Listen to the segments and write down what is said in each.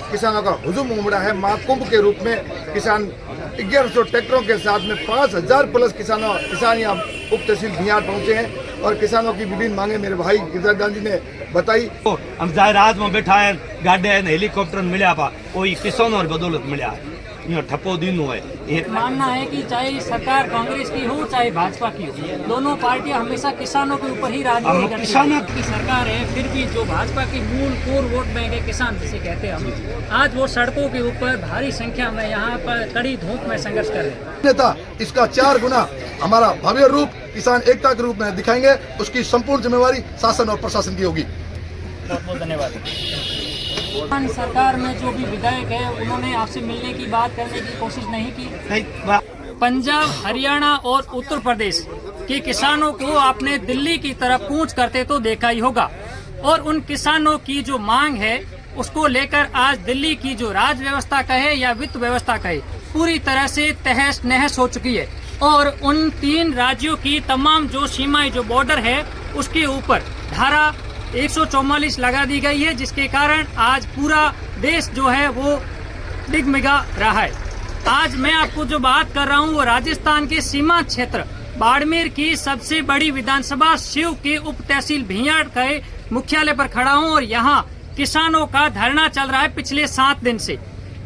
किसानों का हुजूम उमड़ा है। महाकुंभ के रूप में किसान 1100 ट्रैक्टरों के साथ में 5000 प्लस किसान यहाँ उप तहसील भियाड़ पहुंचे हैं और किसानों की विभिन्न मांगे मेरे भाई गिरधर जी ने बताई। हम जायरात में बैठा है, गाड़े हेलीकॉप्टर मिला पा, कोई किसानों और बदौलत मिला है, ठप्पो दिन हुआ है। मानना है कि चाहे सरकार कांग्रेस की हो चाहे भाजपा की हो, दोनों पार्टियां हमेशा किसानों के ऊपर ही राजनीति करती हैं। की सरकार है, फिर भी जो भाजपा की मूल कोर वोट बैंक है किसान जिसे कहते हैं हम, आज वो सड़कों के ऊपर भारी संख्या में यहाँ पर कड़ी धूप में संघर्ष कर रहे हैं। नेता इसका 4 गुना हमारा भव्य रूप किसान एकता के रूप में दिखाएंगे, उसकी संपूर्ण जिम्मेवारी शासन और प्रशासन की होगी। बहुत बहुत धन्यवाद। सरकार में जो भी विधायक है उन्होंने आपसे मिलने की बात करने की कोशिश नहीं की। पंजाब, हरियाणा और उत्तर प्रदेश के किसानों को आपने दिल्ली की तरफ कूच करते तो देखा ही होगा और उन किसानों की जो मांग है उसको लेकर आज दिल्ली की जो राज व्यवस्था कहे या वित्त व्यवस्था कहे पूरी तरह से तहस नहस हो चुकी है और उन 3 राज्यों की तमाम जो सीमाएं जो बॉर्डर है उसके ऊपर धारा 144 लगा दी गई है, जिसके कारण आज पूरा देश जो है वो डिगमिगा रहा है। आज मैं आपको जो बात कर रहा हूँ वो राजस्थान के सीमा क्षेत्र बाड़मेर की सबसे बड़ी विधानसभा शिव के उप तहसील भियाड़ के मुख्यालय पर खड़ा हूँ और यहाँ किसानों का धरना चल रहा है पिछले 7 दिन से।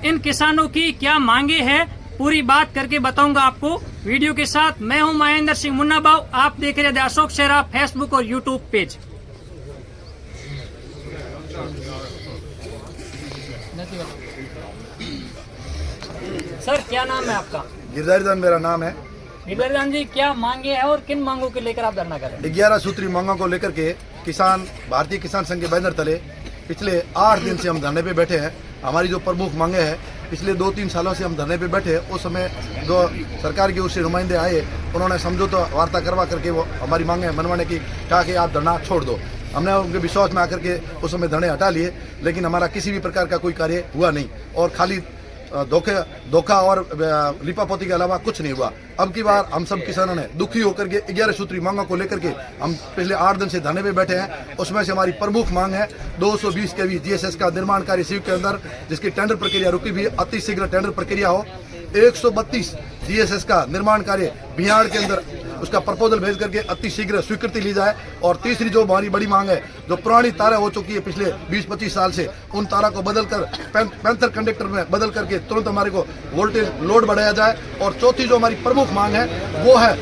इन किसानों की क्या मांगे हैं पूरी बात करके बताऊंगा आपको वीडियो के साथ। मैं हूँ महेंद्र सिंह मुन्ना बाव, आप देख रहे थे अशोक शेरा फेसबुक और यूट्यूब पेज। सर क्या नाम है आपका? गिरधर मेरा नाम है। गिरधर जी क्या मांगे हैं और किन मांगों को लेकर आप धरना कर रहे हैं? 11 सूत्री मांगों को लेकर के किसान भारतीय किसान संघ के बैनर तले पिछले 8 दिन से हम धरने पे बैठे हैं। हमारी जो प्रमुख मांगे हैं पिछले 2-3 सालों से हम धरने पे बैठे हैं। उस समय जो सरकार के ओर से नुमाइंदे आए उन्होंने समझौता वार्ता करवा करके वो हमारी मांगे मनवाने की कहा कि आप धरना छोड़ दो। हमने उनके विश्वास में आकर के उस समय धरने हटा लिए, लेकिन हमारा किसी भी प्रकार का कोई कार्य हुआ नहीं और खाली धोखा और लिपापोती के अलावा कुछ नहीं हुआ। अब की बार हम सब किसानों ने दुखी होकर के 11 सूत्री मांगों को लेकर के हम पिछले 8 दिन से धरने पे बैठे हैं। उसमें से हमारी प्रमुख मांग है 220 kV GSS का निर्माण कार्य शिव के अंदर जिसकी टेंडर प्रक्रिया रुकी हुई है, अति शीघ्र टेंडर प्रक्रिया हो। 132 GSS का निर्माण कार्य भियाड़ के अंदर उसका प्रपोजल भेज करके अति शीघ्र स्वीकृति ली जाए। और तीसरी जो हमारी बड़ी मांग है, जो पुरानी तारें हो चुकी है पिछले 20-25 साल से, उन तारों को बदलकर पैंथर कंडक्टर में बदल करके तुरंत हमारे को वोल्टेज लोड बढ़ाया जाए। और चौथी जो हमारी प्रमुख मांग है वो है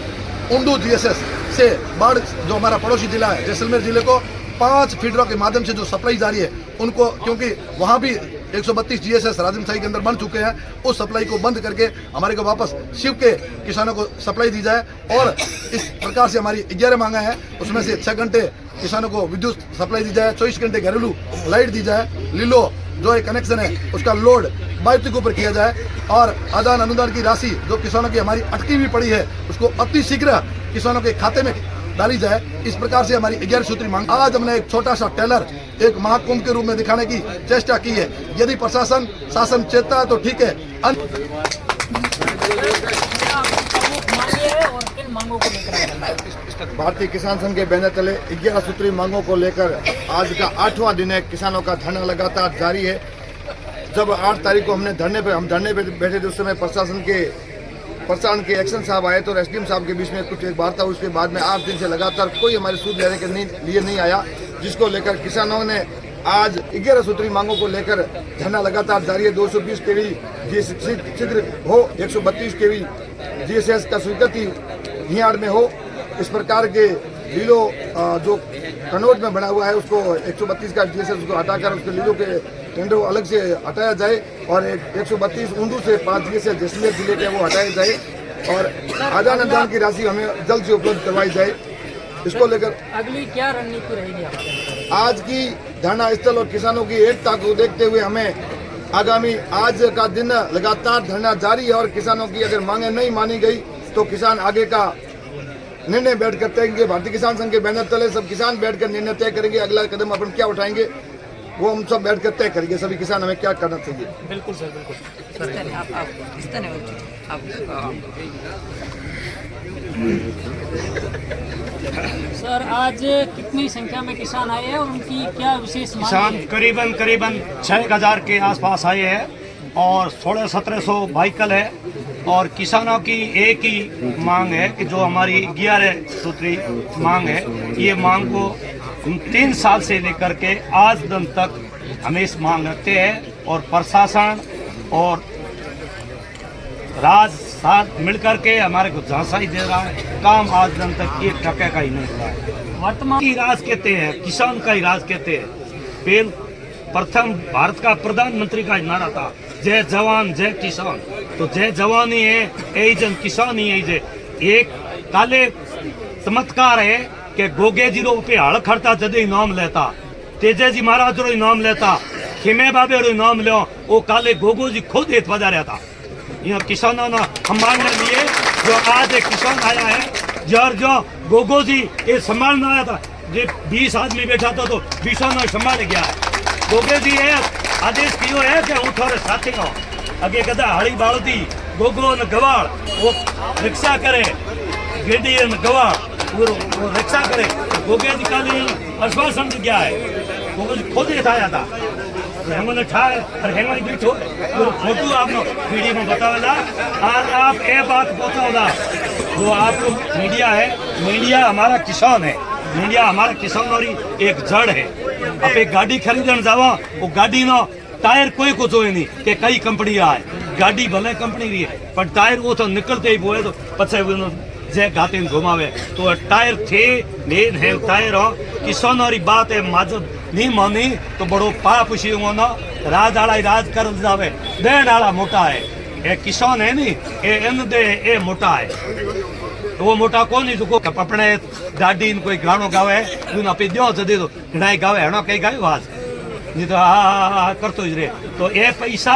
उंडू GSS से बाढ़ जो हमारा पड़ोसी जिला है जैसलमेर जिले को 5 फीडरों के माध्यम से जो सप्लाई जारी है उनको, क्योंकि वहाँ भी 132 GSS राजमसाई के अंदर बन चुके हैं, उस सप्लाई को बंद करके हमारे को वापस शिव के किसानों को सप्लाई दी जाए। और इस प्रकार से हमारी 11 मांगा है, उसमें से 6 घंटे किसानों को विद्युत सप्लाई दी जाए, 24 घंटे घरेलू लाइट दी जाए, लीलो जो एक कनेक्शन है उसका लोड बायोटिक के ऊपर किया जाए और आदान अनुदान की राशि जो किसानों की हमारी अटकी हुई पड़ी है उसको अति शीघ्र किसानों के खाते में डाली जाए। इस प्रकार से हमारी 11 सूत्री मांग। आज हमने एक छोटा सा टेलर एक महाकुंभ के रूप में दिखाने की चेष्टा की है। यदि प्रशासन शासन चेतता है तो ठीक है। भारतीय किसान संघ के बैनर तले 11 सूत्री मांगों को लेकर आज का 8वां दिन है। किसानों का धरना लगातार जारी है। जब 8 तारीख को हम धरने पे बैठे थे उस समय प्रशासन के एक्शन साहब आए तो एसडीएम साहब के बीच में कुछ एक बात था। उसके बाद में 8 दिन से लगातार कोई हमारी सूद लेने के लिए नहीं आया, जिसको लेकर किसानों ने आज 11 सूत्री मांगों को लेकर धरना लगातार जारी है। 220 kV शीघ्र हो, 132 kV GSS का स्वीकृति भियाड़ में हो। इस प्रकार के लीलो जो कनौज में बना हुआ है उसको 132 का GSS उसको हटाकर उसके लीलो के टेंडर अलग से हटाया जाए और 132 उंडू से 5 GSS जैसलमेर जिले के वो हटाए जाए और आदान अनुदान की राशि हमें जल्द से उपलब्ध करवाई जाए। इसको लेकर अगली क्या रणनीति रहेगी आपकी? आज की धरना स्थल और किसानों की एकता को देखते हुए हमें आगामी आज का दिन लगातार धरना जारी है और किसानों की अगर मांगे नहीं मानी गई तो किसान आगे का निर्णय बैठ कर तय करेंगे। भारतीय किसान संघ के बैनर तले सब किसान बैठकर निर्णय तय करेंगे, अगला कदम अपन क्या उठाएंगे वो हम सब बैठकर तय करेंगे। सभी किसान हमें क्या करना चाहिए। बिल्कुल सर, बिल्कुल। सर आज कितनी संख्या में किसान आए हैं और उनकी क्या विशेष मांग किसान है? करीबन 6,000 के आसपास आए हैं और 1600-1700 व्हीकल है। और किसानों की एक ही मांग है कि जो हमारी 11 सूत्री मांग है, ये मांग को हम 3 साल से लेकर के आज दिन तक हमें इस मांग रखते हैं। और प्रशासन और राज साथ मिलकर के हमारे को झांसा ही दे रहा है, काम आज दिन तक 1 टके का ही नहीं हुआ है। वर्तमान की राज कहते हैं, किसान का ही राज कहते हैं। पहले प्रथम भारत का प्रधानमंत्री का नारा था, जय जवान जय किसान। तो जय जवान ही है, यही जन किसान ही है। जे एक काले चमत्कार है कि गोगे जी रो पे हड़ खड़ता जदे नाम लेता, तेजे जी महाराज रो नाम लेता, खिमे बाबे रो नाम लो, वो काले गोगो जी खुद हेत बजा रहा था। यहाँ किसानों ने हम मांगने लिए जो आज एक किसान आया है, यार जो गोगो जी ये संभालना आया था, जो 20 आदमी बैठा था तो 20 ने संभाल गया है। गोगे जी ये आदेश कियो है कि हूँ थोड़े साथी हो अगे कदा हड़ी बाळती गोगो ने गवाड़ वो रिक्शा करे, गेडी ने गवाड़ वो रिक्शा करे। गोगे जी काली आश्वासन गया है, गोगो जी खुद ही आया था। हेमंत ठाए और हेमंत बैठो फोटो आपको वीडियो में बतावेला। आज आप ये बात बताओला जो आपको मीडिया है, मीडिया हमारा किसान है, मीडिया हमारा किसान एक जड़ है। आप एक गाड़ी खरीदने जावा, वो गाड़ी नो टायर कोई को जोए नहीं कि कई कंपनी आए, गाड़ी भले कंपनी रही है पर टायर वो तो निकलते ही बोए तो पछे जे घाते घुमावे। तो टायर थे मेन है टायर हो। किसान और बात है माजब नहीं मानी तो बड़ो पाप उसी होना, राज आला राज कर जावे, देन आला मोटा है। ये किसान है नहीं, ये इन दे ये मोटा है। तो वो मोटा कौन नहीं जो अपने गाड़ी कोई गानो गावे ना पे दो दे दो घड़ाई गावे है ना कई गाय आवाज नहीं तो हा करतो ही रहे। तो ये पैसा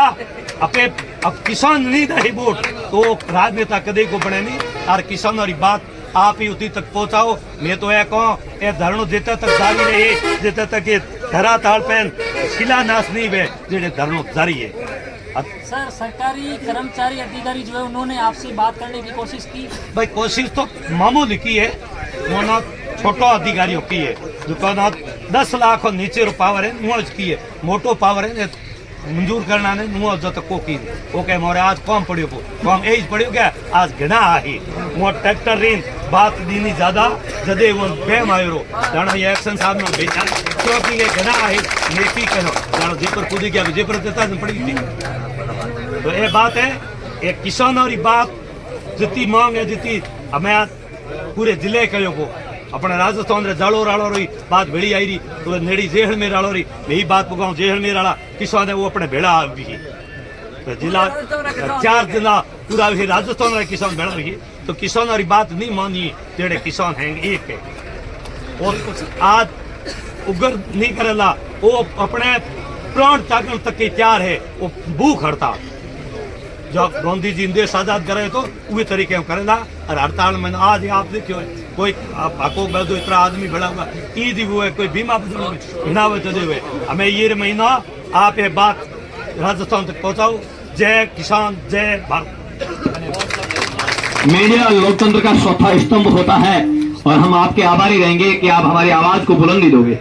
अपे अब किसान नहीं दे वोट तो राजनेता कदे को बने नहीं। और किसान और बात आप ही उसी तक पहुंचाओ। मैं तो ये कहूँ ये धरणो देता तक जारी रहे, देता तक ये धरा ताल पेन शिलान्यास नहीं वे जेडे धरणो जारी है। सर सरकारी कर्मचारी अधिकारी जो है उन्होंने आपसे बात करने की कोशिश की? भाई कोशिश तो मामूली की है, वो छोटो अधिकारियों की है जो 10 लाख और नीचे रो पावर है नुआ की है, मोटो पावर है मंजूर करना ने नुआ जो तक को की ओके मोरे आज कम पड़ियो को कम एज पड़ियो क्या आज घना आही मो ट्रैक्टर रिन बात दीनी ज्यादा जदे वो बेम आयो जानो ये एक्शन साहब ने बेचा क्योंकि ये घना आही नेकी करो जानो जेपर कूदी गया जेपर देता पड़ी थी। तो ये बात है, एक किसान और बात जितनी मांग है जितनी हमें पूरे जिले कयो को अपने राजस्थान रे जाड़ो राड़ो रही बात भेड़ी आई रही तो नेड़ी जेहल में राड़ो रही यही बात पकाऊं जेहल में राड़ा किसान है वो अपने भेड़ा भी तो जिला 4 जिला पूरा भी राजस्थान रे किसान भेड़ा रही तो किसान और बात नहीं मानी जेड़े किसान हैं एक है और आज उगर नहीं करेला वो अपने प्राण त्यागन तक के तैयार है। वो भूख हड़ताल जब गांधी जी देश आजाद करे तो उसी तरीके में करेला। और हड़ताल में आज आप देखियो कोई आपको दो इतना आदमी बड़ा हुआ ईद हुआ कोई बीमा बिना हुए हमें ये महीना आप ये बात राजस्थान तक पहुंचाओ। जय किसान जय भारत। मीडिया लोकतंत्र का चौथा स्तंभ होता है और हम आपके आभारी रहेंगे कि आप हमारी आवाज को बुलंदी दोगे।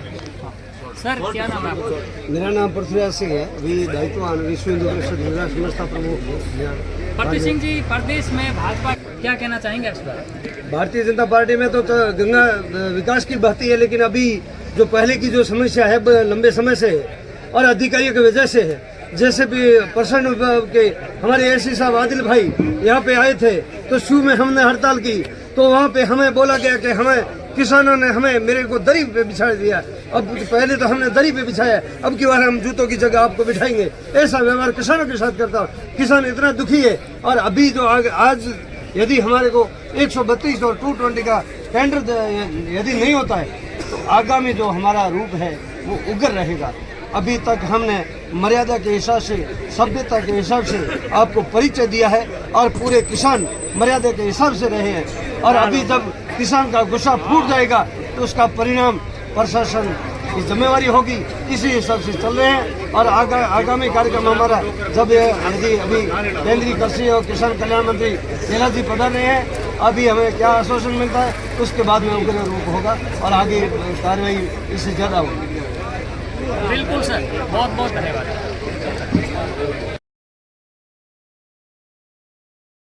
सर क्या नाम है आपका? मेरा नाम पृथ्वीराज सिंह है, अभी दायित्ववान विश्व हिंदू परिषद गुजरात संस्था प्रमुख हूँ। पृथ्वी सिंह जी प्रदेश में भाजपा क्या कहना चाहेंगे इस पर? भारतीय जनता पार्टी में तो गंगा विकास की बहती है, लेकिन अभी जो पहले की जो समस्या है लंबे समय से और अधिकारियों की वजह से है। जैसे भी प्रशासन विभाग के हमारे एससी साहब आदिल भाई यहाँ पे आए थे तो शुरू में हमने हड़ताल की तो वहाँ पे हमें बोला गया कि हमें किसानों ने हमें मेरे को दरी पे बिछा दिया। अब पहले तो हमने दरी पे बिछाया, अब की बार हम जूतों की जगह आपको बिठाएंगे। ऐसा व्यवहार किसानों के साथ करता हूँ। किसान इतना दुखी है और अभी जो आज यदि हमारे को 132 और 220 का टेंडर यदि नहीं होता है तो आगामी जो हमारा रूप है वो उग्र रहेगा। अभी तक हमने मर्यादा के हिसाब से सभ्यता के हिसाब से आपको परिचय दिया है और पूरे किसान मर्यादा के हिसाब से रहे हैं। और अभी जब किसान का गुस्सा फूट जाएगा तो उसका परिणाम प्रशासन की जिम्मेवारी होगी, इसी हिसाब से चल रहे हैं। और आगामी कार्यक्रम हमारा जब अभी केंद्रीय कृषि और किसान कल्याण मंत्री तेला जी पधार रहे हैं, अभी हमें क्या आश्वासन मिलता है उसके बाद में उग्र रूप होगा और आगे कार्रवाई इससे ज़्यादा होगी। बिल्कुल सर, बहुत बहुत धन्यवाद।